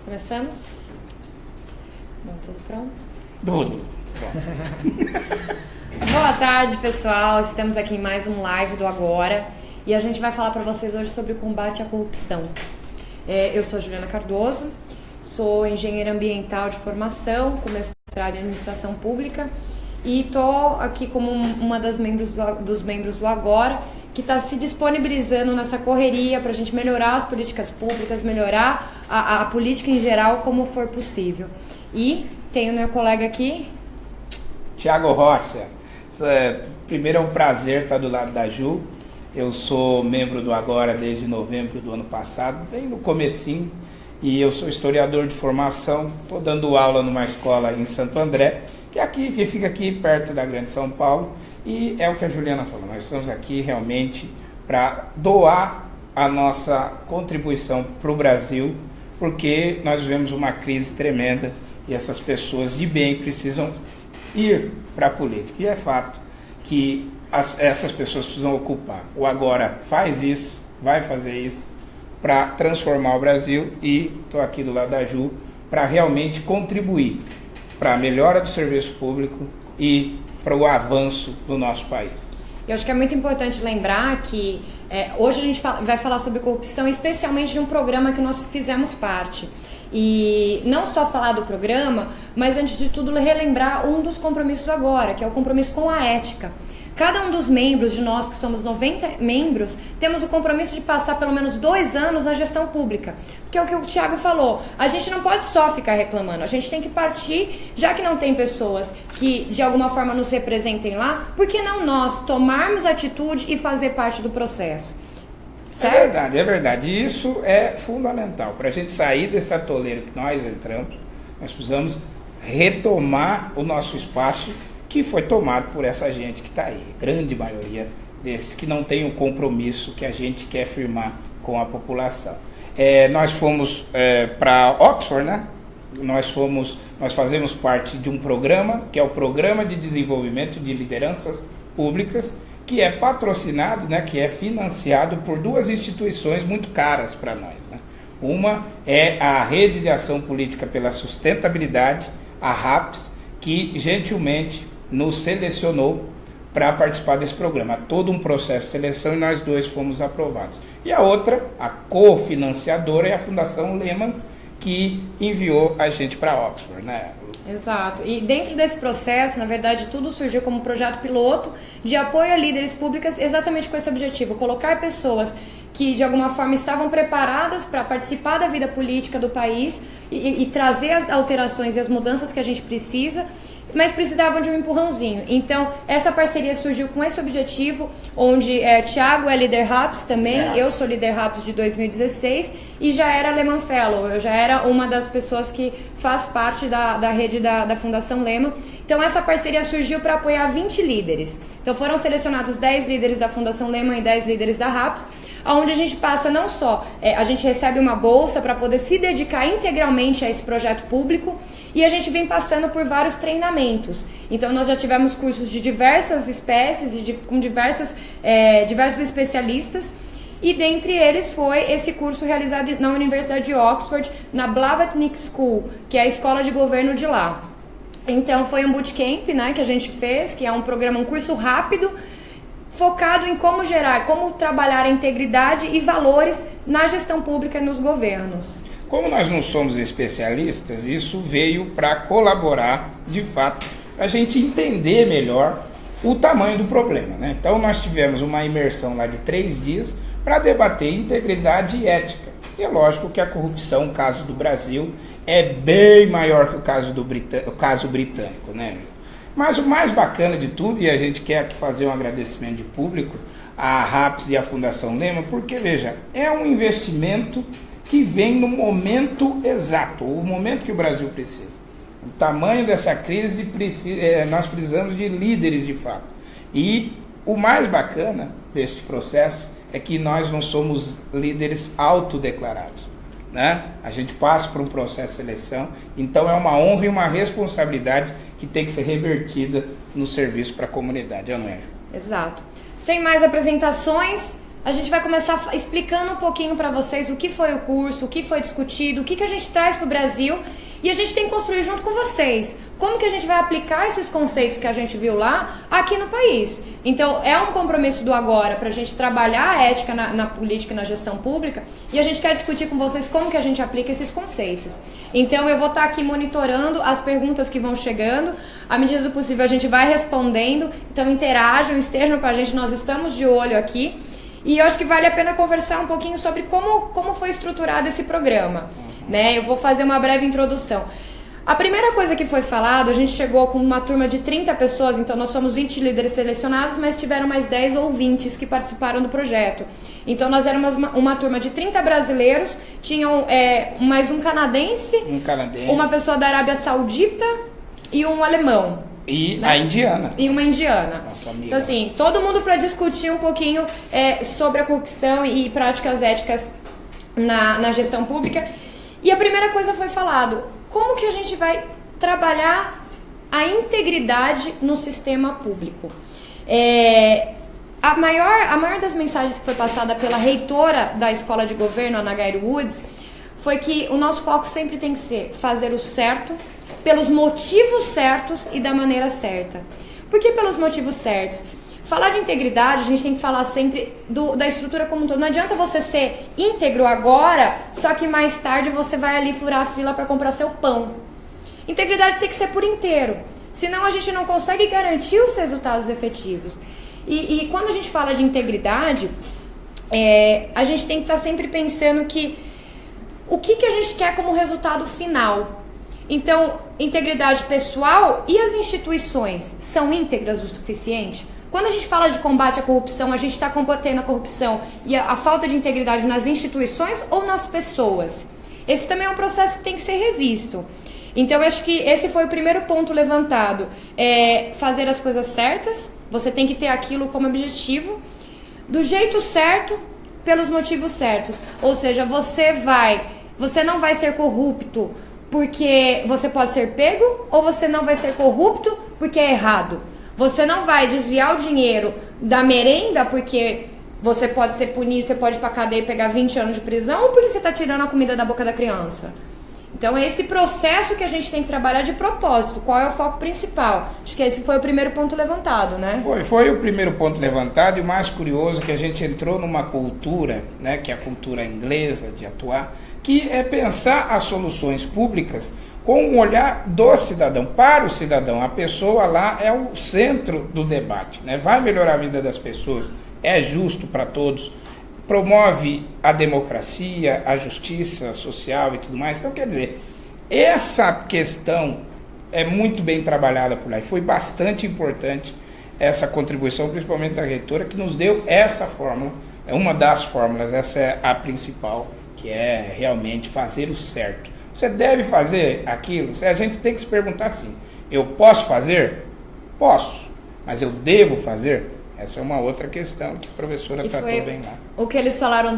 Começamos? Tudo pronto? Tudo. Boa tarde, pessoal. Estamos aqui em mais um live do Agora e a gente vai falar para vocês hoje sobre o combate à corrupção. Eu sou Juliana Cardoso, sou engenheira ambiental de formação, com mestrado em administração pública e estou aqui como uma dos membros do Agora, que está se disponibilizando nessa correria para a gente melhorar as políticas públicas, melhorar a política em geral como for possível. E tenho meu colega aqui, Thiago Rocha. Primeiro é um prazer estar do lado da Ju. Eu sou membro do Agora desde novembro do ano passado, bem no comecinho, e eu sou historiador de formação. Estou dando aula numa escola em Santo André, que fica aqui perto da Grande São Paulo, e é o que a Juliana falou, nós estamos aqui realmente para doar a nossa contribuição para o Brasil, porque nós vivemos uma crise tremenda e essas pessoas de bem precisam ir para a política. E é fato que essas pessoas precisam ocupar. O Agora faz isso, vai fazer isso para transformar o Brasil, e estou aqui do lado da Ju para realmente contribuir para a melhora do serviço público e para o avanço do nosso país. Eu acho que é muito importante lembrar que hoje a gente vai falar sobre corrupção, especialmente de um programa que nós fizemos parte. E não só falar do programa, mas antes de tudo relembrar um dos compromissos do Agora, que é o compromisso com a ética. Cada um dos membros de nós, que somos 90 membros, temos o compromisso de passar pelo menos 2 anos na gestão pública. Porque é o que o Thiago falou, a gente não pode só ficar reclamando, a gente tem que partir, já que não tem pessoas que de alguma forma nos representem lá, por que não nós tomarmos atitude e fazer parte do processo? Certo? É verdade. E isso é fundamental. Para a gente sair desse atoleiro que nós entramos, nós precisamos retomar o nosso espaço que foi tomado por essa gente que está aí. Grande maioria desses que não tem o compromisso que a gente quer firmar com a população. Nós fomos para Oxford, né? Nós fazemos parte de um programa, que é o Programa de Desenvolvimento de Lideranças Públicas, que é patrocinado, né, que é financiado por 2 instituições muito caras para nós, né? Uma é a Rede de Ação Política pela Sustentabilidade, a RAPS, que gentilmente nos selecionou para participar desse programa. Todo um processo de seleção e nós 2 fomos aprovados. E a outra, a cofinanciadora, é a Fundação Lehman, que enviou a gente para Oxford, né? Exato. E dentro desse processo, na verdade, tudo surgiu como um projeto piloto de apoio a líderes públicas, exatamente com esse objetivo, colocar pessoas que de alguma forma estavam preparadas para participar da vida política do país e trazer as alterações e as mudanças que a gente precisa, mas precisavam de um empurrãozinho. Então, essa parceria surgiu com esse objetivo, onde Thiago é líder RAPS também, eu sou líder RAPS de 2016 e já era Lehman Fellow, eu já era uma das pessoas que faz parte da rede da Fundação Lehman. Então, essa parceria surgiu para apoiar 20 líderes. Então, foram selecionados 10 líderes da Fundação Lehman e 10 líderes da RAPS, onde a gente passa não só, a gente recebe uma bolsa para poder se dedicar integralmente a esse projeto público, e a gente vem passando por vários treinamentos. Então nós já tivemos cursos de diversas espécies, com diversos especialistas, e dentre eles foi esse curso realizado na Universidade de Oxford, na Blavatnik School, que é a escola de governo de lá. Então foi um bootcamp, né, que a gente fez, que é um curso rápido, focado em como trabalhar a integridade e valores na gestão pública e nos governos. Como nós não somos especialistas, isso veio para colaborar, de fato, a gente entender melhor o tamanho do problema, né? Então nós tivemos uma imersão lá de 3 dias para debater integridade e ética. E é lógico que a corrupção, o caso do Brasil, é bem maior que o caso britânico, né? Mas o mais bacana de tudo, e a gente quer aqui fazer um agradecimento de público à RAPS e à Fundação Lehman, porque, veja, é um investimento que vem no momento exato, o momento que o Brasil precisa. O tamanho dessa crise, nós precisamos de líderes de fato. E o mais bacana deste processo é que nós não somos líderes autodeclarados, né? A gente passa por um processo de seleção, então é uma honra e uma responsabilidade que tem que ser revertida no serviço para a comunidade, não é? Exato. Sem mais apresentações, a gente vai começar explicando um pouquinho para vocês o que foi o curso, o que foi discutido, o que a gente traz para o Brasil, e a gente tem que construir junto com vocês como que a gente vai aplicar esses conceitos que a gente viu lá aqui no país. Então é um compromisso do agora para a gente trabalhar a ética na política e na gestão pública, e a gente quer discutir com vocês como que a gente aplica esses conceitos. Então eu vou estar aqui monitorando as perguntas que vão chegando, à medida do possível a gente vai respondendo, então interajam, estejam com a gente, nós estamos de olho aqui. E eu acho que vale a pena conversar um pouquinho sobre como foi estruturado esse programa, né? Eu vou fazer uma breve introdução. A primeira coisa que foi falado, a gente chegou com uma turma de 30 pessoas, então nós somos 20 líderes selecionados, mas tiveram mais 10 ouvintes que participaram do projeto. Então nós éramos uma turma de 30 brasileiros, tinham mais um canadense, uma pessoa da Arábia Saudita e um alemão. E né? A indiana. E uma indiana. Nossa amiga. Então, assim, todo mundo para discutir um pouquinho sobre a corrupção e práticas éticas na gestão pública. E a primeira coisa foi falado, como que a gente vai trabalhar a integridade no sistema público? A maior das mensagens que foi passada pela reitora da Escola de Governo, Ana Gairo Woods, foi que o nosso foco sempre tem que ser fazer o certo, pelos motivos certos e da maneira certa. Por que pelos motivos certos? Falar de integridade, a gente tem que falar sempre da estrutura como um todo. Não adianta você ser íntegro agora, só que mais tarde você vai ali furar a fila para comprar seu pão. Integridade tem que ser por inteiro, senão a gente não consegue garantir os resultados efetivos. E quando a gente fala de integridade, a gente tem que estar sempre pensando que o que a gente quer como resultado final. Então, integridade pessoal e as instituições são íntegras o suficiente? Quando a gente fala de combate à corrupção, a gente está combatendo a corrupção e a falta de integridade nas instituições ou nas pessoas? Esse também é um processo que tem que ser revisto. Então, eu acho que esse foi o primeiro ponto levantado. Fazer as coisas certas, você tem que ter aquilo como objetivo, do jeito certo, pelos motivos certos. Ou seja, você não vai ser corrupto porque você pode ser pego, ou você não vai ser corrupto porque é errado. Você não vai desviar o dinheiro da merenda porque você pode ser punido, você pode ir pra cadeia e pegar 20 anos de prisão, ou porque você está tirando a comida da boca da criança. Então é esse processo que a gente tem que trabalhar de propósito. Qual é o foco principal? Acho que esse foi o primeiro ponto levantado, né? Foi o primeiro ponto levantado, e o mais curioso é que a gente entrou numa cultura, né, que é a cultura inglesa de atuar, que é pensar as soluções públicas com um olhar do cidadão, para o cidadão. A pessoa lá é o centro do debate, né? Vai melhorar a vida das pessoas, é justo para todos, promove a democracia, a justiça social e tudo mais. Então, quer dizer, essa questão é muito bem trabalhada por lá, e foi bastante importante essa contribuição, principalmente da reitora, que nos deu essa fórmula, é uma das fórmulas, essa é a principal, que é realmente fazer o certo. Você deve fazer aquilo? A gente tem que se perguntar assim, eu posso fazer? Posso, mas eu devo fazer? Essa é uma outra questão que a professora tratou bem lá. O que eles falaram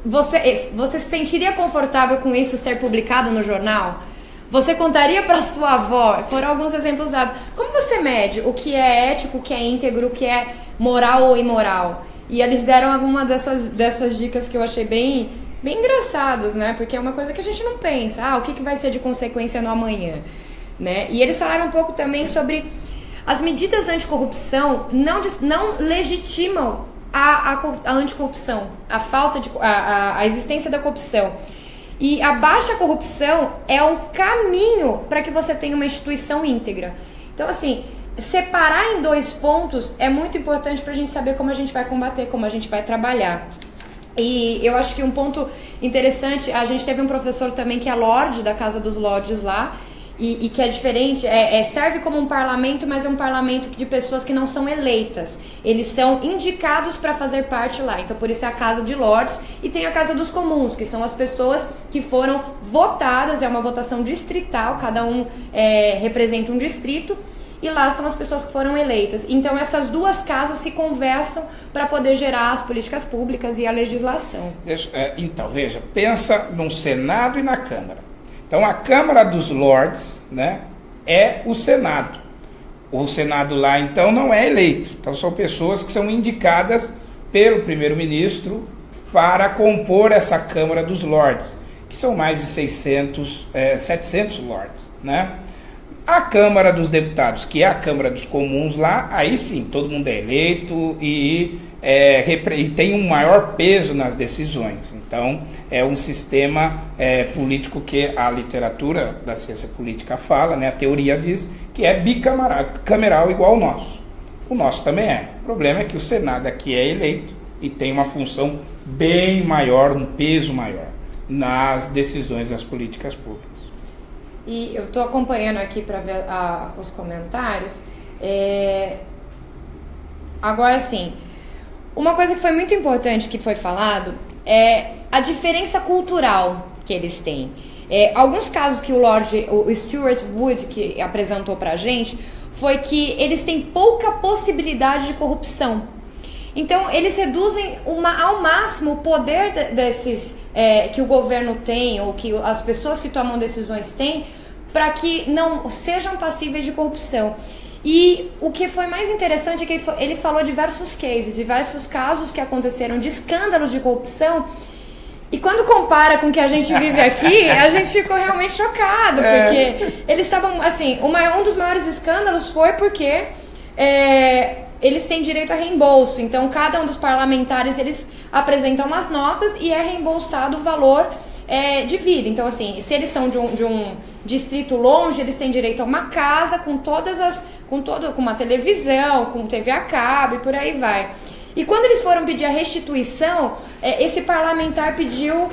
Você se sentiria confortável com isso ser publicado no jornal? Você contaria para sua avó? Foram alguns exemplos dados. Como você mede o que é ético, o que é íntegro, o que é moral ou imoral? E eles deram alguma dessas dicas que eu achei bem engraçados, né? Porque é uma coisa que a gente não pensa. O que vai ser de consequência no amanhã, né? E eles falaram um pouco também sobre as medidas anticorrupção não legitimam a anticorrupção, a falta de a existência da corrupção. E a baixa corrupção é um caminho para que você tenha uma instituição íntegra. Então, assim, separar em dois pontos é muito importante para a gente saber como a gente vai combater, como a gente vai trabalhar. E eu acho que um ponto interessante, a gente teve um professor também que é Lorde, da Casa dos Lordes lá, e que é diferente, serve como um parlamento, mas é um parlamento de pessoas que não são eleitas. Eles são indicados para fazer parte lá, então por isso é a Casa de Lordes. E tem a Casa dos Comuns, que são as pessoas que foram votadas, é uma votação distrital, cada um representa um distrito, e lá são as pessoas que foram eleitas. Então essas duas casas se conversam para poder gerar as políticas públicas e a legislação. Então, veja, pensa no Senado e na Câmara. Então, a Câmara dos Lordes, né, é o Senado. O Senado lá, então, não é eleito. Então, são pessoas que são indicadas pelo primeiro-ministro para compor essa Câmara dos Lordes, que são mais de 700 lordes, né? A Câmara dos Deputados, que é a Câmara dos Comuns lá, aí sim, todo mundo é eleito e tem um maior peso nas decisões. Então, é um sistema político que a literatura da ciência política fala, né? A teoria diz que é bicameral igual ao nosso. O nosso também é. O problema é que o Senado aqui é eleito e tem uma função bem maior, um peso maior nas decisões das políticas públicas. E eu estou acompanhando aqui para ver os comentários. Agora sim, uma coisa que foi muito importante que foi falado é a diferença cultural que eles têm. Alguns casos que o Stuart Wood, que apresentou para a gente, foi que eles têm pouca possibilidade de corrupção. Então, eles reduzem ao máximo o poder desses que o governo tem, ou que as pessoas que tomam decisões têm, para que não sejam passíveis de corrupção. E o que foi mais interessante é que ele falou diversos casos que aconteceram de escândalos de corrupção. E quando compara com o que a gente vive aqui, a gente ficou realmente chocado, porque eles estavam, assim, um dos maiores escândalos foi porque eles têm direito a reembolso. Então, cada um dos parlamentares, eles apresentam umas notas e é reembolsado o valor de vida. Então, assim, se eles são de um distrito longe, eles têm direito a uma casa com com uma televisão, com TV a cabo e por aí vai. E quando eles foram pedir a restituição, esse parlamentar pediu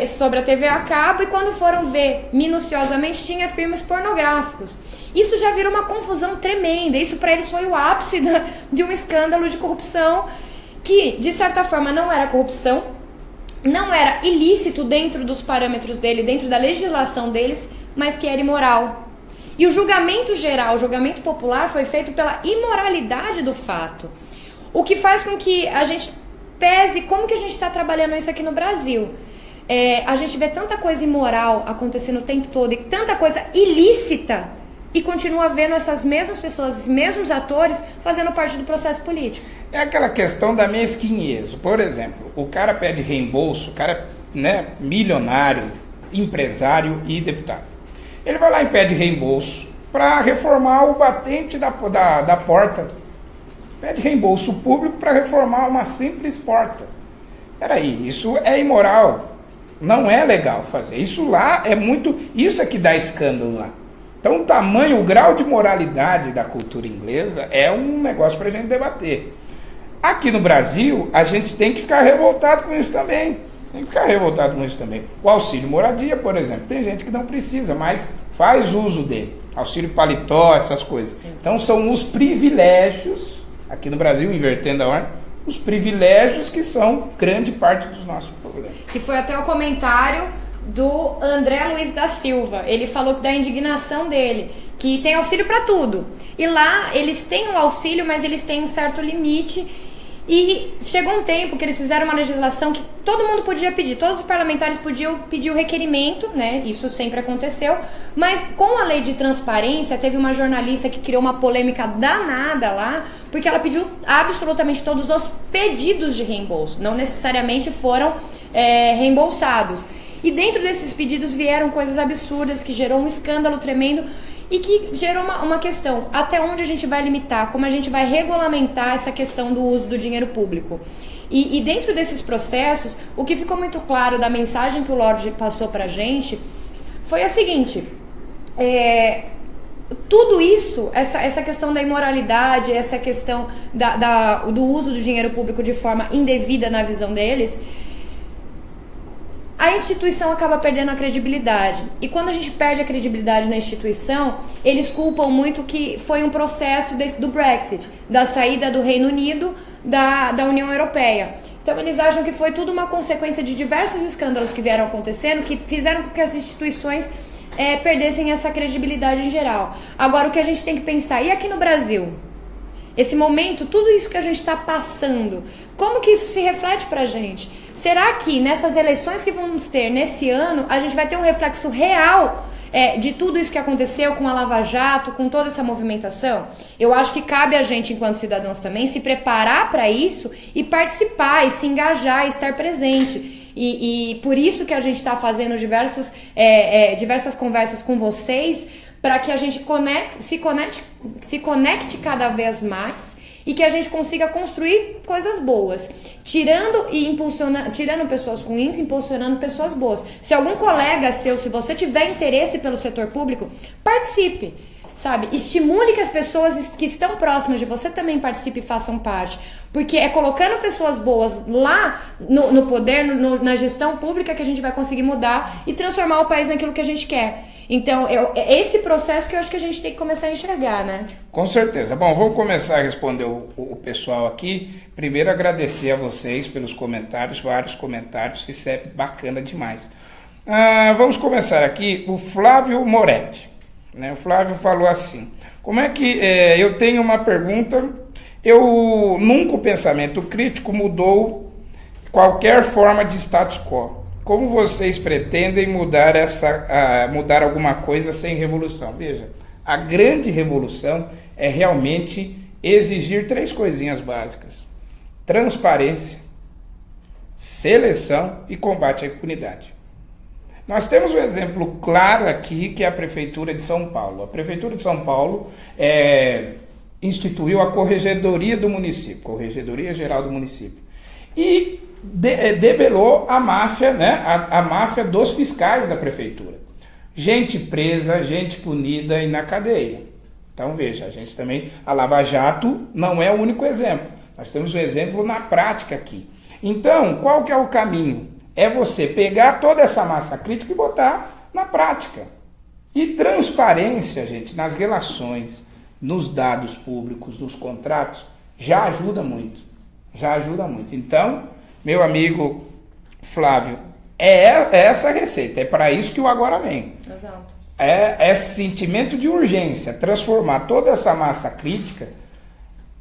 sobre a TV a cabo, e quando foram ver minuciosamente, tinha filmes pornográficos. Isso já virou uma confusão tremenda. Isso para eles foi o ápice de um escândalo de corrupção que, de certa forma, não era corrupção, não era ilícito dentro dos parâmetros dele, dentro da legislação deles, mas que era imoral. E o julgamento geral, o julgamento popular foi feito pela imoralidade do fato. O que faz com que a gente pese como que a gente está trabalhando isso aqui no Brasil. A gente vê tanta coisa imoral acontecendo o tempo todo e tanta coisa ilícita, e continua vendo essas mesmas pessoas, esses mesmos atores fazendo parte do processo político. É aquela questão da mesquinhez. Por exemplo, o cara pede reembolso, o cara milionário, empresário e deputado. Ele vai lá e pede reembolso para reformar o batente da porta. Pede reembolso público para reformar uma simples porta. Peraí, isso é imoral. Não é legal fazer. Isso lá é muito... Isso é que dá escândalo lá. Então, o grau de moralidade da cultura inglesa é um negócio para a gente debater. Aqui no Brasil, a gente tem que ficar revoltado com isso também. O auxílio moradia, por exemplo, tem gente que não precisa, mas faz uso dele. Auxílio paletó, essas coisas. Então, são os privilégios, aqui no Brasil, invertendo a ordem, os privilégios que são grande parte dos nossos problemas. Que foi até o comentário do André Luiz da Silva. Ele falou da indignação dele, que tem auxílio para tudo. E lá eles têm o auxílio, mas eles têm um certo limite. E chegou um tempo que eles fizeram uma legislação que todo mundo podia pedir, todos os parlamentares podiam pedir o requerimento, né? Isso sempre aconteceu, mas com a lei de transparência, teve uma jornalista que criou uma polêmica danada lá, porque ela pediu absolutamente todos os pedidos de reembolso, não necessariamente foram reembolsados. E dentro desses pedidos vieram coisas absurdas, que gerou um escândalo tremendo, e que gerou uma questão, até onde a gente vai limitar, como a gente vai regulamentar essa questão do uso do dinheiro público. E dentro desses processos, o que ficou muito claro da mensagem que o Lorde passou pra gente, foi a seguinte, tudo isso, essa questão da imoralidade, essa questão do uso do dinheiro público de forma indevida na visão deles, a instituição acaba perdendo a credibilidade. E quando a gente perde a credibilidade na instituição, eles culpam muito que foi um processo do Brexit, da saída do Reino Unido da União Europeia. Então eles acham que foi tudo uma consequência de diversos escândalos que vieram acontecendo, que fizeram com que as instituições perdessem essa credibilidade em geral. Agora, o que a gente tem que pensar, e aqui no Brasil? Esse momento, tudo isso que a gente está passando, como que isso se reflete pra gente? Será que nessas eleições que vamos ter nesse ano, a gente vai ter um reflexo real de tudo isso que aconteceu com a Lava Jato, com toda essa movimentação? Eu acho que cabe a gente, enquanto cidadãos também, se preparar para isso e participar, e se engajar, e estar presente. E por isso que a gente está fazendo diversas conversas com vocês, para que a gente se conecte cada vez mais e que a gente consiga construir coisas boas, tirando pessoas ruins, impulsionando pessoas boas. Se algum colega seu, se você tiver interesse pelo setor público, participe, sabe? Estimule que as pessoas que estão próximas de você também participem e façam parte, porque é colocando pessoas boas lá no poder, na gestão pública, que a gente vai conseguir mudar e transformar o país naquilo que a gente quer. Então, é esse processo que eu acho que a gente tem que começar a enxergar, né? Com certeza. Bom, vamos começar a responder o pessoal aqui. Primeiro, agradecer a vocês pelos comentários, vários comentários, isso é bacana demais. Vamos começar aqui, o Flávio Moretti. Né? O Flávio falou assim, como é que... eu tenho uma pergunta, nunca o pensamento crítico mudou qualquer forma de status quo. Como vocês pretendem mudar alguma coisa sem revolução? Veja, a grande revolução é realmente exigir 3 coisinhas básicas: transparência, seleção e combate à impunidade. Nós temos um exemplo claro aqui, que é a Prefeitura de São Paulo. A Prefeitura de São Paulo instituiu a Corregedoria do Município, Corregedoria Geral do Município, e debelou a máfia, né? A máfia dos fiscais da prefeitura. Gente presa, gente punida e na cadeia. Então veja, a Lava Jato não é o único exemplo. Nós temos um exemplo na prática aqui. Então, qual que é o caminho? É você pegar toda essa massa crítica e botar na prática. E transparência, gente, nas relações, nos dados públicos, nos contratos, já ajuda muito. Já ajuda muito. Então, meu amigo Flávio, é essa a receita, é para isso que o Agora vem. Exato. É esse sentimento de urgência, transformar toda essa massa crítica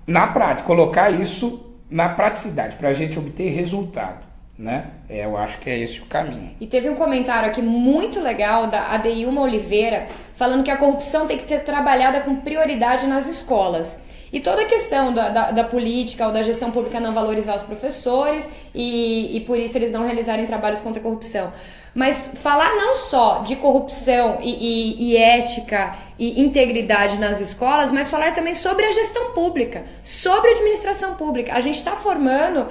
na prática, colocar isso na praticidade, para a gente obter resultado, né? Eu acho que é esse o caminho. E teve um comentário aqui muito legal da Adeilma Oliveira, falando que a corrupção tem que ser trabalhada com prioridade nas escolas. E toda a questão da política ou da gestão pública não valorizar os professores e por isso eles não realizarem trabalhos contra a corrupção. Mas falar não só de corrupção e ética e integridade nas escolas, mas falar também sobre a gestão pública, sobre a administração pública. A gente está formando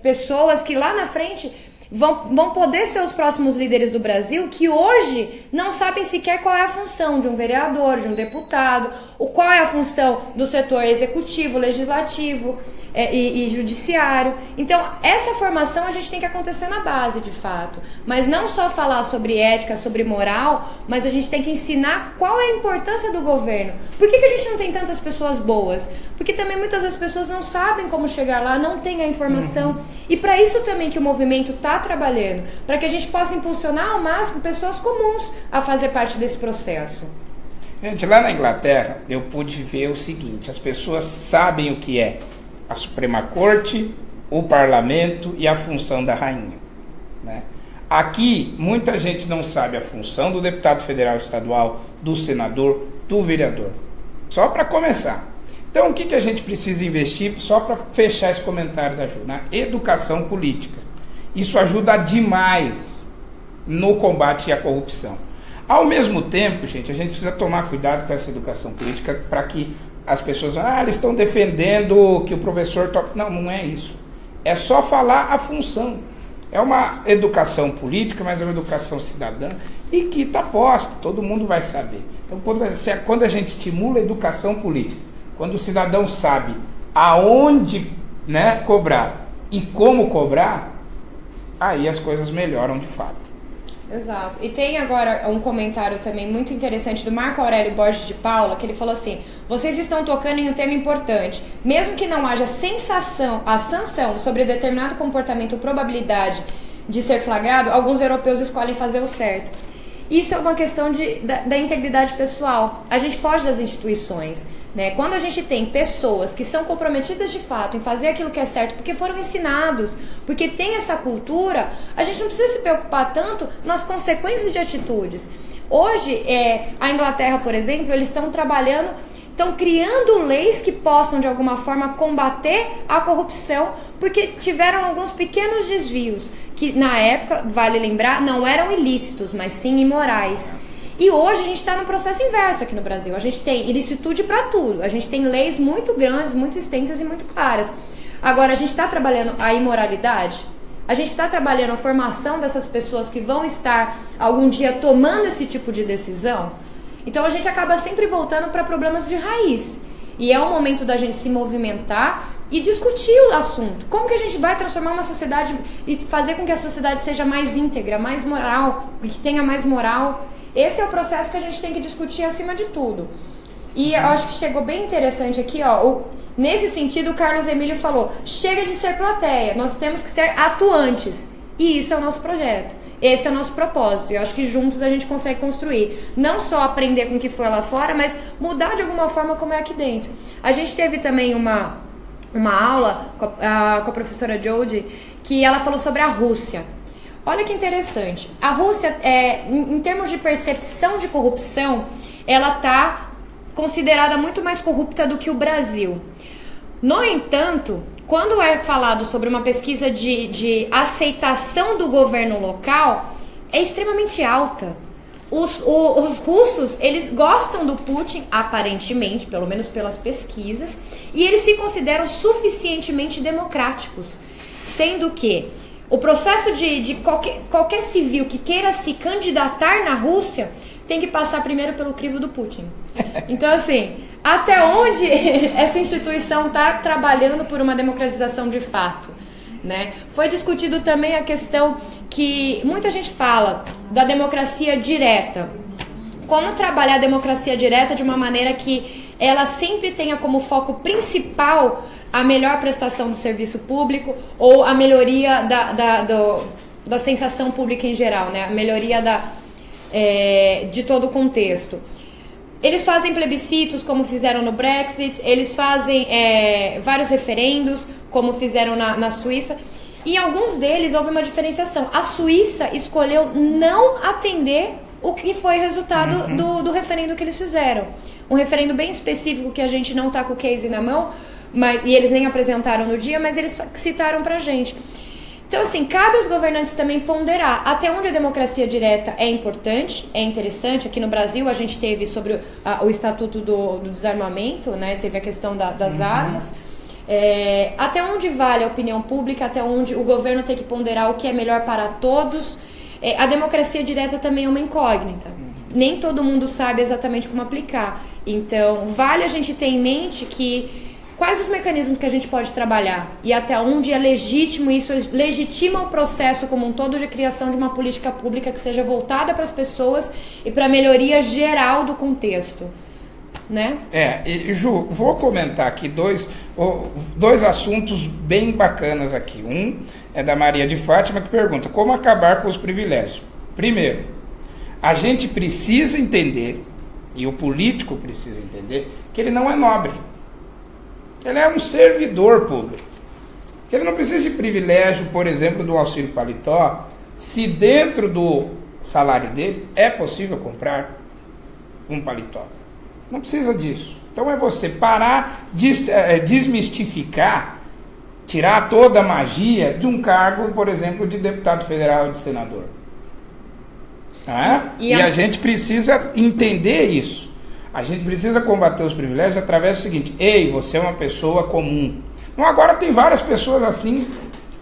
pessoas que lá na frente vão poder ser os próximos líderes do Brasil, que hoje não sabem sequer qual é a função de um vereador, de um deputado, qual é a função do setor executivo, legislativo e judiciário. Então, essa formação a gente tem que acontecer na base, de fato. Mas não só falar sobre ética, sobre moral, mas a gente tem que ensinar qual é a importância do governo. Por que a gente não tem tantas pessoas boas? Porque também muitas das pessoas não sabem como chegar lá, não têm a informação. E para isso também que o movimento está trabalhando, para que a gente possa impulsionar ao máximo pessoas comuns a fazer parte desse processo. Gente, lá na Inglaterra eu pude ver o seguinte: as pessoas sabem o que é a Suprema Corte, o Parlamento e a função da rainha, né? Aqui muita gente não sabe a função do deputado federal estadual, do senador, do vereador. Só para começar. Então o que a gente precisa investir, só para fechar esse comentário da Ju, na educação política. Isso ajuda demais no combate à corrupção. Ao mesmo tempo, gente, a gente precisa tomar cuidado com essa educação política para que as pessoas... eles estão defendendo que o professor... Não, não é isso. É só falar a função. É uma educação política, mas é uma educação cidadã e que está posta, todo mundo vai saber. Então, quando a gente estimula a educação política, quando o cidadão sabe aonde, né, cobrar e como cobrar, aí as coisas melhoram de fato. Exato. E tem agora um comentário também muito interessante do Marco Aurélio Borges de Paula, que ele falou assim: vocês estão tocando em um tema importante. Mesmo que não haja a sanção sobre determinado comportamento ou probabilidade de ser flagrado, alguns europeus escolhem fazer o certo. Isso é uma questão da integridade pessoal. A gente foge das instituições, né? Quando a gente tem pessoas que são comprometidas de fato em fazer aquilo que é certo, porque foram ensinados, porque tem essa cultura, a gente não precisa se preocupar tanto nas consequências de atitudes. Hoje, a Inglaterra, por exemplo, eles estão criando leis que possam, de alguma forma, combater a corrupção, porque tiveram alguns pequenos desvios, que na época, vale lembrar, não eram ilícitos, mas sim imorais. E hoje a gente está no processo inverso aqui no Brasil. A gente tem ilicitude para tudo. A gente tem leis muito grandes, muito extensas e muito claras. Agora, a gente está trabalhando a imoralidade? A gente está trabalhando a formação dessas pessoas que vão estar algum dia tomando esse tipo de decisão? Então a gente acaba sempre voltando para problemas de raiz. E é o momento da gente se movimentar e discutir o assunto. Como que a gente vai transformar uma sociedade e fazer com que a sociedade seja mais íntegra, mais moral, e que tenha mais moral? Esse é o processo que a gente tem que discutir acima de tudo. E eu acho que chegou bem interessante aqui, nesse sentido o Carlos Emílio falou, chega de ser plateia, nós temos que ser atuantes. E isso é o nosso projeto. Esse é o nosso propósito. E eu acho que juntos a gente consegue construir. Não só aprender com o que foi lá fora, mas mudar de alguma forma como é aqui dentro. A gente teve também uma aula com a professora Jodie, que ela falou sobre a Rússia. Olha que interessante. A Rússia, em termos de percepção de corrupção, ela está considerada muito mais corrupta do que o Brasil. No entanto, quando é falado sobre uma pesquisa de aceitação do governo local, é extremamente alta. Os russos, eles gostam do Putin, aparentemente, pelo menos pelas pesquisas, e eles se consideram suficientemente democráticos, sendo que o processo de qualquer civil que queira se candidatar na Rússia tem que passar primeiro pelo crivo do Putin. Então, assim, até onde essa instituição está trabalhando por uma democratização de fato, né? Foi discutido também a questão que muita gente fala da democracia direta. Como trabalhar a democracia direta de uma maneira que ela sempre tenha como foco principal a melhor prestação do serviço público ou a melhoria da sensação pública em geral, né? A melhoria de todo o contexto. Eles fazem plebiscitos, como fizeram no Brexit, eles fazem vários referendos, como fizeram na Suíça, e em alguns deles houve uma diferenciação. A Suíça escolheu não atender o que foi resultado do referendo que eles fizeram. Um referendo bem específico que a gente não está com o case na mão, e eles nem apresentaram no dia, mas eles citaram pra gente. Então, assim, cabe aos governantes também ponderar até onde a democracia direta é importante, é interessante. Aqui no Brasil a gente teve sobre o Estatuto do Desarmamento, né? Teve a questão das armas. Até onde vale a opinião pública, até onde o governo tem que ponderar o que é melhor para todos. A democracia direta também é uma incógnita. Nem todo mundo sabe exatamente como aplicar. Então, vale a gente ter em mente quais os mecanismos que a gente pode trabalhar e até onde é legítimo, isso legitima o processo como um todo de criação de uma política pública que seja voltada para as pessoas e para a melhoria geral do contexto, né? Ju, vou comentar aqui dois assuntos bem bacanas aqui. Um é da Maria de Fátima, que pergunta como acabar com os privilégios. Primeiro, a gente precisa entender, e o político precisa entender, que ele não é nobre. Ele é um servidor público. Ele não precisa de privilégio, por exemplo, do auxílio paletó, se dentro do salário dele é possível comprar um paletó. Não precisa disso. Então é você parar, desmistificar, tirar toda a magia de um cargo, por exemplo, de deputado federal ou de senador. E a gente precisa entender isso. A gente precisa combater os privilégios através do seguinte: ei, você é uma pessoa comum. Então, agora tem várias pessoas assim,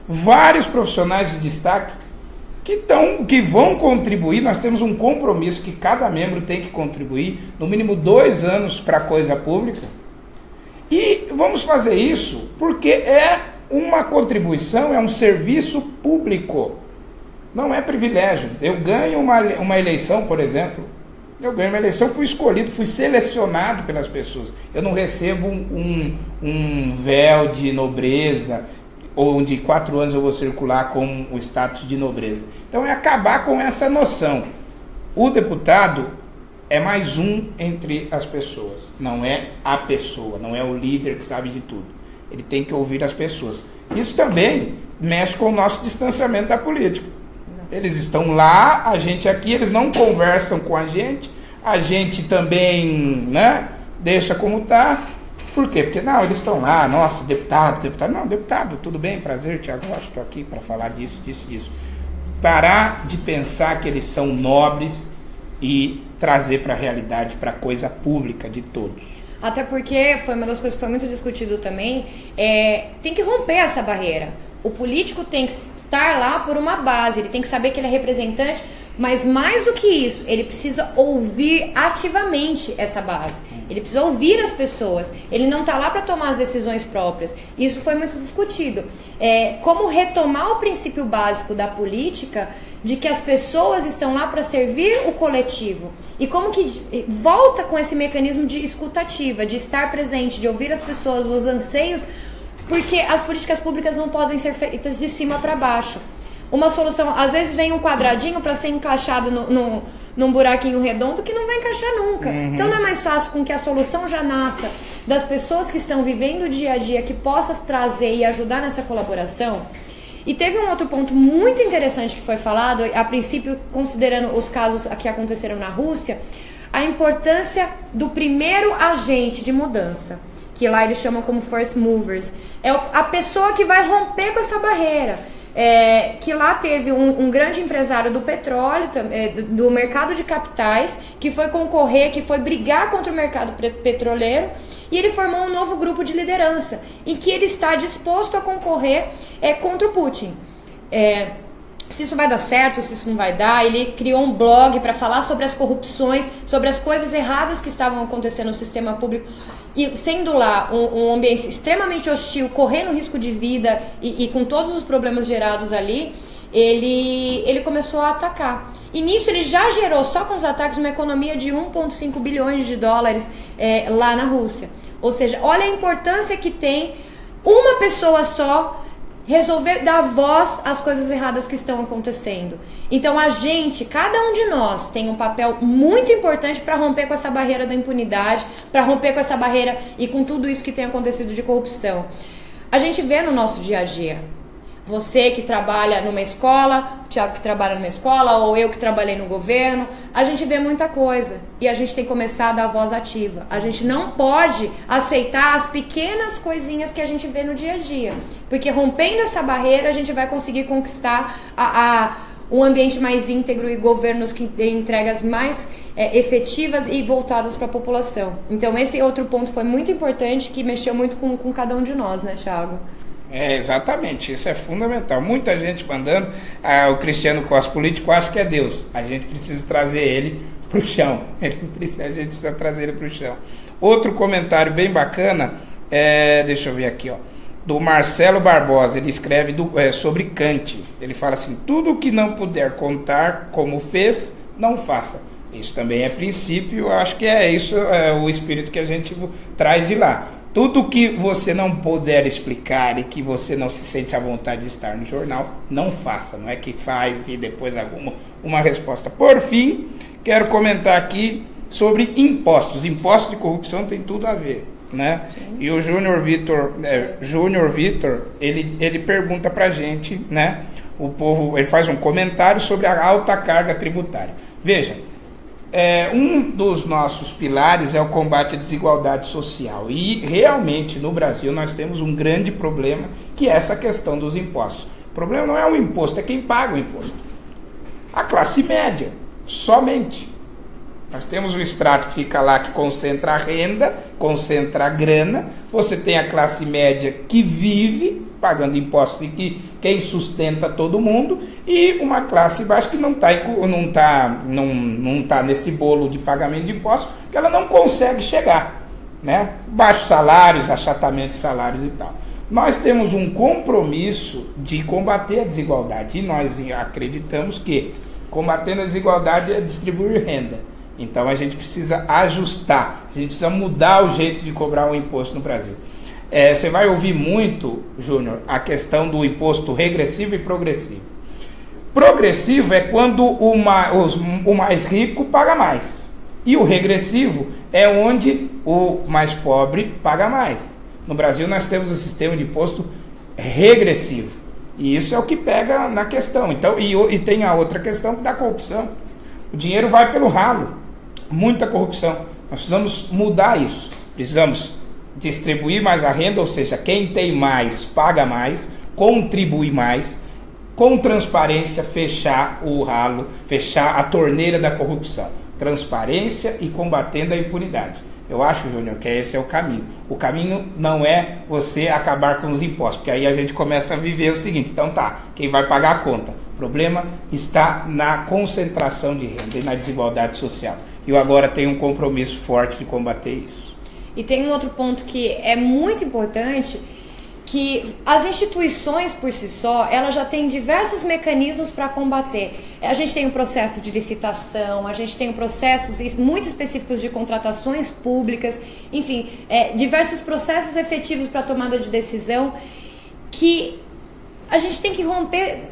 vários profissionais de destaque que vão contribuir. Nós temos um compromisso que cada membro tem que contribuir, no mínimo 2 anos para a coisa pública. E vamos fazer isso porque é uma contribuição, é um serviço público. Não é privilégio. Eu ganho uma eleição, por exemplo. Eu ganho uma eleição, fui escolhido, fui selecionado pelas pessoas. Eu não recebo um véu de nobreza, ou de 4 anos eu vou circular com o status de nobreza. Então é acabar com essa noção. O deputado é mais um entre as pessoas. Não é a pessoa, não é o líder que sabe de tudo. Ele tem que ouvir as pessoas. Isso também mexe com o nosso distanciamento da política. eles estão lá, a gente aqui, eles não conversam com a gente também, né, deixa como está. Por quê? Porque não, eles estão lá, nossa, deputado, não, deputado, tudo bem, prazer, Tiago, estou aqui para falar disso. Parar de pensar que eles são nobres e trazer para a realidade, para a coisa pública de todos. Até porque foi uma das coisas que foi muito discutido também, tem que romper essa barreira. O político tem que estar lá por uma base, ele tem que saber que ele é representante, mas mais do que isso, ele precisa ouvir ativamente essa base. Ele precisa ouvir as pessoas. Ele não está lá para tomar as decisões próprias. Isso foi muito discutido. Como retomar o princípio básico da política de que as pessoas estão lá para servir o coletivo. E como que volta com esse mecanismo de escutativa, de estar presente, de ouvir as pessoas, os anseios, porque as políticas públicas não podem ser feitas de cima para baixo. Uma solução, às vezes vem um quadradinho para ser encaixado num buraquinho redondo que não vai encaixar nunca. Então não é mais fácil com que a solução já nasça das pessoas que estão vivendo o dia a dia, que possas trazer e ajudar nessa colaboração? E teve um outro ponto muito interessante que foi falado, a princípio considerando os casos que aconteceram na Rússia, a importância do primeiro agente de mudança, que lá eles chamam como first movers. É a pessoa que vai romper com essa barreira. Que lá teve um grande empresário do petróleo, do mercado de capitais, que foi concorrer, que foi brigar contra o mercado petroleiro, e ele formou um novo grupo de liderança, em que ele está disposto a concorrer contra o Putin. Se isso vai dar certo, se isso não vai dar, ele criou um blog para falar sobre as corrupções, sobre as coisas erradas que estavam acontecendo no sistema público, e sendo lá um ambiente extremamente hostil, correndo risco de vida e com todos os problemas gerados ali, ele começou a atacar. E nisso ele já gerou, só com os ataques, uma economia de 1,5 bilhões de dólares lá na Rússia. Ou seja, olha a importância que tem uma pessoa só resolver dar voz às coisas erradas que estão acontecendo. Então cada um de nós tem um papel muito importante para romper com essa barreira da impunidade, para romper com essa barreira e com tudo isso que tem acontecido de corrupção. A gente vê no nosso dia a dia. Você que trabalha numa escola, o Thiago que trabalha numa escola, ou eu que trabalhei no governo, a gente vê muita coisa e a gente tem que começar a dar voz ativa. A gente não pode aceitar as pequenas coisinhas que a gente vê no dia a dia, porque rompendo essa barreira a gente vai conseguir conquistar um ambiente mais íntegro e governos que têm entregas mais efetivas e voltadas para a população. Então esse outro ponto foi muito importante, que mexeu muito com cada um de nós, né, Thiago? Exatamente, isso é fundamental. Muita gente mandando, o Cristiano Costa, político, acha que é Deus. A gente precisa trazer ele para o chão. A gente precisa trazer ele para o chão. Outro comentário bem bacana, deixa eu ver aqui, do Marcelo Barbosa. Ele escreve sobre Kant. Ele fala assim: tudo que não puder contar como fez, não faça. Isso também é princípio, eu acho que isso o espírito que a gente traz de lá. Tudo que você não puder explicar e que você não se sente à vontade de estar no jornal, não faça. Não é que faz e depois uma resposta. Por fim, quero comentar aqui sobre impostos. Impostos de corrupção tem tudo a ver, né? Sim. E o Júnior Vitor, ele pergunta pra gente, né? O povo, ele faz um comentário sobre a alta carga tributária. Veja, um dos nossos pilares é o combate à desigualdade social, e realmente no Brasil nós temos um grande problema, que é essa questão dos impostos. O problema não é o imposto, é quem paga o imposto. A classe média, somente. Nós temos o extrato que fica lá, que concentra a renda, concentra a grana. Você tem a classe média que vive pagando impostos e que quem sustenta todo mundo, e uma classe baixa que não tá nesse bolo de pagamento de impostos, que ela não consegue chegar, né? Baixos salários, achatamento de salários e tal. Nós temos um compromisso de combater a desigualdade, e nós acreditamos que combatendo a desigualdade é distribuir renda. Então a gente precisa ajustar, a gente precisa mudar o jeito de cobrar um imposto no Brasil. Você vai ouvir muito, Júnior, a questão do imposto regressivo e progressivo. Progressivo é quando o mais rico paga mais. E o regressivo é onde o mais pobre paga mais. No Brasil nós temos um sistema de imposto regressivo. E isso é o que pega na questão. Então, e tem a outra questão da corrupção. O dinheiro vai pelo ralo. Muita corrupção. Nós precisamos mudar isso. Precisamos distribuir mais a renda, ou seja, quem tem mais paga mais, contribui mais, com transparência fechar o ralo, fechar a torneira da corrupção. Transparência e combatendo a impunidade. Eu acho, Júnior, que esse é o caminho. O caminho não é você acabar com os impostos, porque aí a gente começa a viver o seguinte, então tá, quem vai pagar a conta? O problema está na concentração de renda e na desigualdade social. E eu agora tenho um compromisso forte de combater isso. E tem um outro ponto que é muito importante, que as instituições por si só, elas já têm diversos mecanismos para combater. A gente tem um processo de licitação, a gente tem processos muito específicos de contratações públicas, enfim, diversos processos efetivos para tomada de decisão, que a gente tem que romper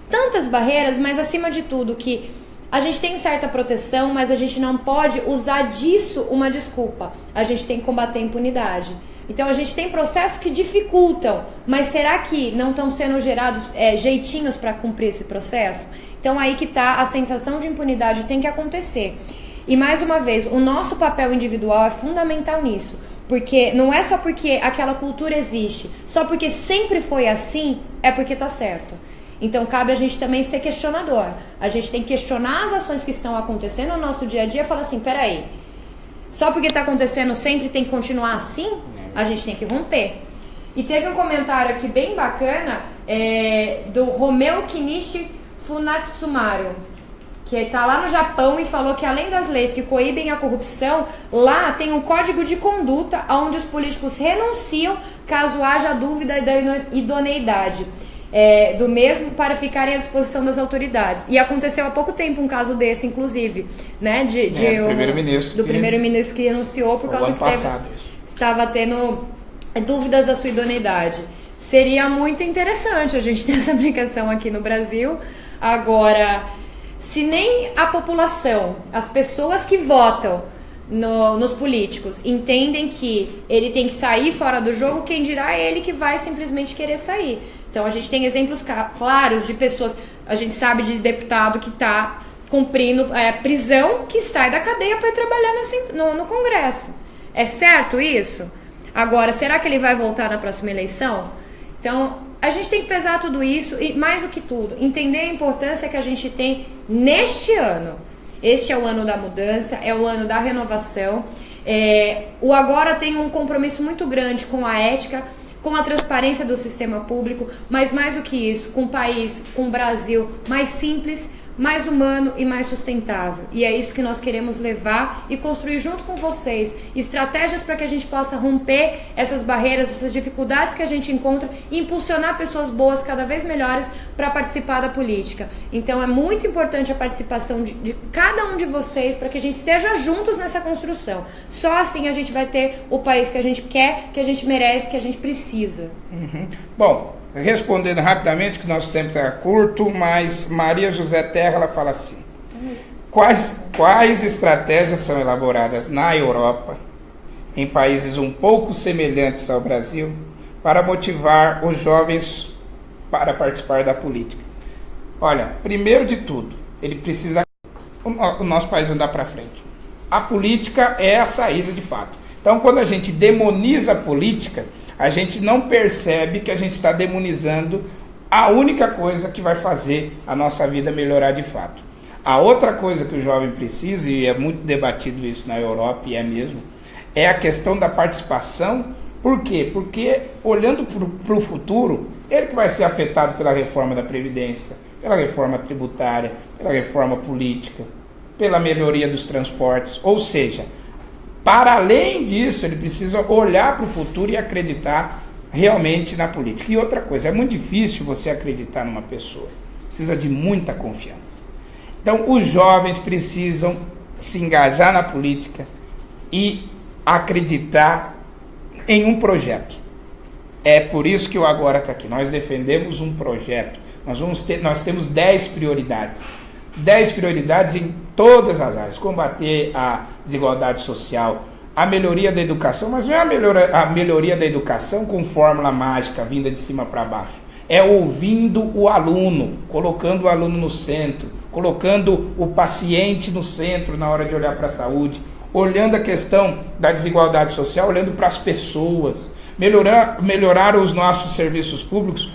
tantas barreiras, mas acima de tudo que a gente tem certa proteção, mas a gente não pode usar disso uma desculpa. A gente tem que combater a impunidade. Então a gente tem processos que dificultam, mas será que não estão sendo gerados jeitinhos para cumprir esse processo? Então aí que está a sensação de impunidade, tem que acontecer. E mais uma vez, o nosso papel individual é fundamental nisso, porque não é só porque aquela cultura existe, só porque sempre foi assim, é porque está certo. Então cabe a gente também ser questionador. A gente tem que questionar as ações que estão acontecendo no nosso dia a dia e falar assim, peraí, só porque está acontecendo sempre tem que continuar assim? A gente tem que romper. E teve um comentário aqui bem bacana do Romeu Kinishi Funatsumaru, que está lá no Japão e falou que além das leis que coíbem a corrupção, lá tem um código de conduta onde os políticos renunciam caso haja dúvida da idoneidade do mesmo para ficarem à disposição das autoridades. E aconteceu há pouco tempo um caso desse, inclusive, né, do primeiro-ministro que renunciou por causa que estava tendo dúvidas da sua idoneidade. Seria muito interessante a gente ter essa aplicação aqui no Brasil. Agora, se nem a população, as pessoas que votam nos políticos entendem que ele tem que sair fora do jogo, quem dirá é ele que vai simplesmente querer sair. Então a gente tem exemplos claros de pessoas, a gente sabe de deputado que está cumprindo prisão, que sai da cadeia para ir trabalhar no Congresso. É certo isso? Agora, será que ele vai voltar na próxima eleição? Então, a gente tem que pesar tudo isso e, mais do que tudo, entender a importância que a gente tem neste ano. Este é o ano da mudança, é o ano da renovação. O agora tem um compromisso muito grande com a ética, com a transparência do sistema público, mas mais do que isso, com um país, com um Brasil mais simples, mais humano e mais sustentável. E é isso que nós queremos levar e construir junto com vocês estratégias para que a gente possa romper essas barreiras, essas dificuldades que a gente encontra e impulsionar pessoas boas cada vez melhores para participar da política. Então é muito importante a participação de cada um de vocês para que a gente esteja juntos nessa construção. Só assim a gente vai ter o país que a gente quer, que a gente merece, que a gente precisa. Bom, respondendo rapidamente, que nosso tempo está curto, mas Maria José Terra, ela fala assim: quais estratégias são elaboradas na Europa, em países um pouco semelhantes ao Brasil, para motivar os jovens para participar da política? Olha, primeiro de tudo, ele precisa o nosso país andar para frente. A política é a saída de fato. Então, quando a gente demoniza a política, a gente não percebe que a gente está demonizando a única coisa que vai fazer a nossa vida melhorar de fato. A outra coisa que o jovem precisa, e é muito debatido isso na Europa, e é mesmo, é a questão da participação. Por quê? Porque olhando para o futuro, ele que vai ser afetado pela reforma da Previdência, pela reforma tributária, pela reforma política, pela melhoria dos transportes, ou seja, para além disso, ele precisa olhar para o futuro e acreditar realmente na política. E outra coisa, é muito difícil você acreditar numa pessoa. Precisa de muita confiança. Então, os jovens precisam se engajar na política e acreditar em um projeto. É por isso que o Agora está aqui. Nós defendemos um projeto. Nós temos 10 prioridades. 10 prioridades em todas as áreas: combater a desigualdade social, a melhoria da educação, mas não é a melhoria da educação com fórmula mágica vinda de cima para baixo. é ouvindo o aluno, colocando o aluno no centro, colocando o paciente no centro na hora de olhar para a saúde, olhando a questão da desigualdade social, olhando para as pessoas, melhorar os nossos serviços públicos.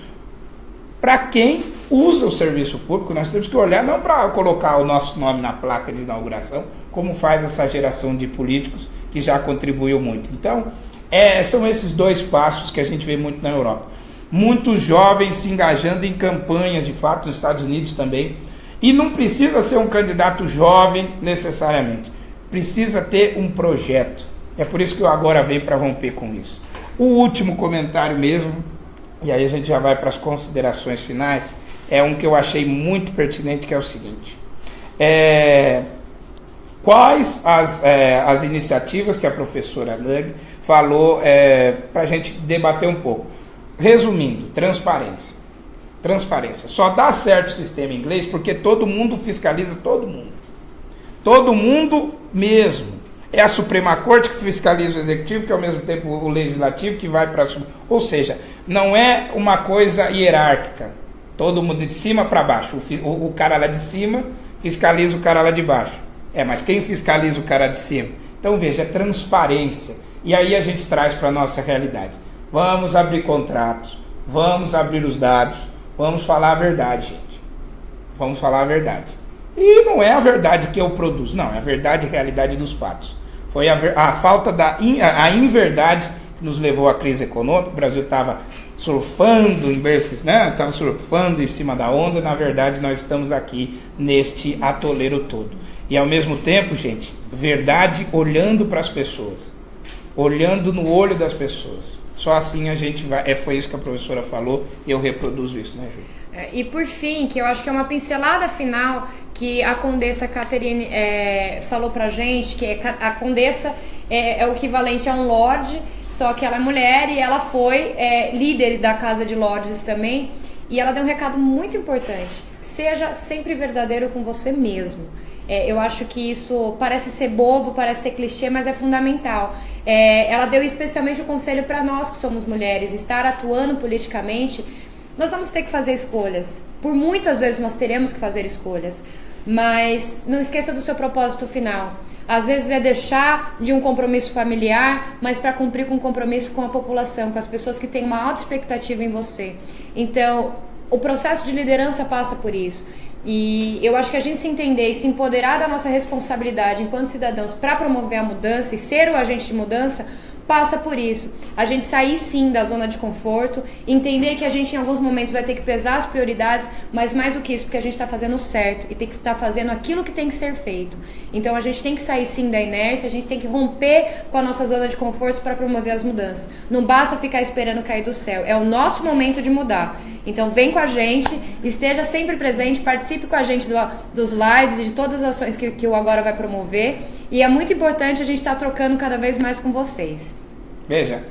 Para quem usa o serviço público, nós temos que olhar não para colocar o nosso nome na placa de inauguração, como faz essa geração de políticos que já contribuiu muito. Então, são esses dois passos que a gente vê muito na Europa. Muitos jovens se engajando em campanhas, de fato, nos Estados Unidos também. E não precisa ser um candidato jovem necessariamente. Precisa ter um projeto. É por isso que eu agora venho para romper com isso. O último comentário mesmo, e aí a gente já vai para as considerações finais, é um que eu achei muito pertinente, que é o seguinte. Quais as iniciativas que a professora Lug falou para a gente debater um pouco? Resumindo, transparência. Transparência. Só dá certo o sistema inglês porque todo mundo fiscaliza todo mundo. Todo mundo mesmo. É a Suprema Corte que fiscaliza o Executivo, que ao mesmo tempo o Legislativo, que vai para... Ou seja, não é uma coisa hierárquica. Todo mundo de cima para baixo. O cara lá de cima fiscaliza o cara lá de baixo. Mas quem fiscaliza o cara de cima? Então veja, é transparência. E aí a gente traz para a nossa realidade. Vamos abrir contratos, vamos abrir os dados, vamos falar a verdade, gente. Vamos falar a verdade. E não é a verdade que eu produzo, não, é a verdade e a realidade dos fatos. Foi a falta a inverdade que nos levou à crise econômica. O Brasil estava surfando em berços, né? Estava surfando em cima da onda. Na verdade, nós estamos aqui neste atoleiro todo. E ao mesmo tempo, gente, verdade olhando para as pessoas, olhando no olho das pessoas. Só assim a gente vai. Foi isso que a professora falou e eu reproduzo isso, né, Júlia? E por fim, que eu acho que é uma pincelada final que a Condessa Catherine falou pra gente, que a Condessa é o equivalente a um Lorde, só que ela é mulher e ela foi líder da Casa de Lords também. E ela deu um recado muito importante: seja sempre verdadeiro com você mesmo. Eu acho que isso parece ser bobo, parece ser clichê, mas é fundamental. Ela deu especialmente o conselho para nós que somos mulheres, estar atuando politicamente. Nós vamos ter que fazer escolhas. Por muitas vezes nós teremos que fazer escolhas. Mas não esqueça do seu propósito final. Às vezes é deixar de um compromisso familiar, mas para cumprir com um compromisso com a população, com as pessoas que têm uma alta expectativa em você. Então, o processo de liderança passa por isso. E eu acho que a gente se entender e se empoderar da nossa responsabilidade enquanto cidadãos para promover a mudança e ser o agente de mudança, passa por isso. A gente sair sim da zona de conforto, entender que a gente em alguns momentos vai ter que pesar as prioridades, mas mais do que isso, porque a gente está fazendo o certo e tem que estar fazendo aquilo que tem que ser feito. Então a gente tem que sair sim da inércia, a gente tem que romper com a nossa zona de conforto para promover as mudanças. Não basta ficar esperando cair do céu, é o nosso momento de mudar. Então vem com a gente, esteja sempre presente, participe com a gente dos lives e de todas as ações que o Agora vai promover. E é muito importante a gente estar trocando cada vez mais com vocês. Veja,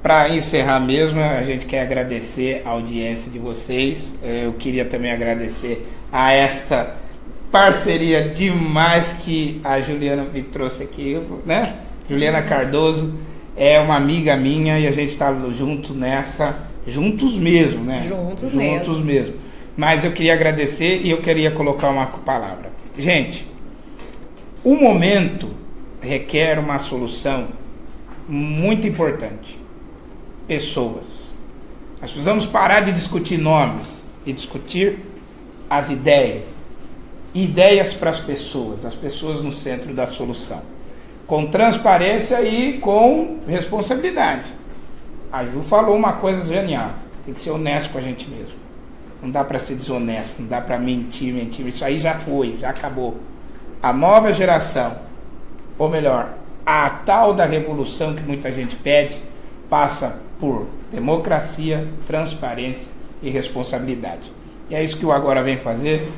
para encerrar mesmo, a gente quer agradecer a audiência de vocês. Eu queria também agradecer a esta parceria demais que a Juliana me trouxe aqui, né? Juliana Cardoso é uma amiga minha e a gente está junto nessa, juntos mesmo, né? Juntos mesmo. Mas eu queria agradecer e eu queria colocar uma palavra. Gente, o momento requer uma solução muito importante. Pessoas. Nós precisamos parar de discutir nomes e discutir as ideias. Ideias para as pessoas no centro da solução. Com transparência e com responsabilidade. A Ju falou uma coisa genial. Tem que ser honesto com a gente mesmo. Não dá para ser desonesto, não dá para mentir. Isso aí já foi, já acabou. A nova geração, ou melhor, a tal da revolução que muita gente pede, passa por democracia, transparência e responsabilidade. E é isso que o Agora vem fazer.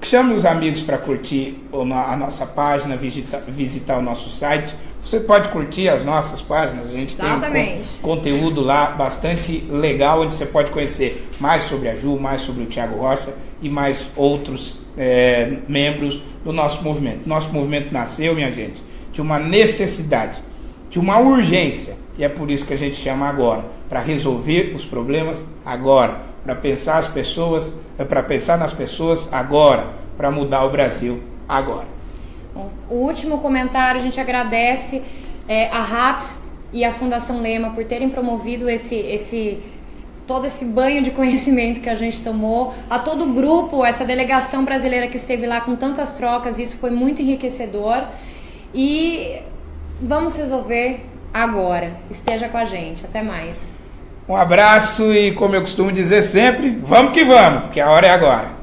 Chame os amigos para curtir a nossa página, visitar o nosso site. Você pode curtir as nossas páginas, a gente tem conteúdo lá bastante legal, onde você pode conhecer mais sobre a Ju, mais sobre o Thiago Rocha e mais outros membros do nosso movimento. Nosso movimento nasceu, minha gente, de uma necessidade, de uma urgência, e é por isso que a gente chama agora, para resolver os problemas agora. para pensar as pessoas, para pensar nas pessoas agora, para mudar o Brasil agora. Bom, o último comentário, a gente agradece a RAPS e a Fundação Lema por terem promovido todo esse banho de conhecimento que a gente tomou, a todo o grupo, essa delegação brasileira que esteve lá com tantas trocas, isso foi muito enriquecedor e vamos resolver agora. Esteja com a gente. Até mais. Um abraço e, como eu costumo dizer sempre, vamos que vamos, porque a hora é agora.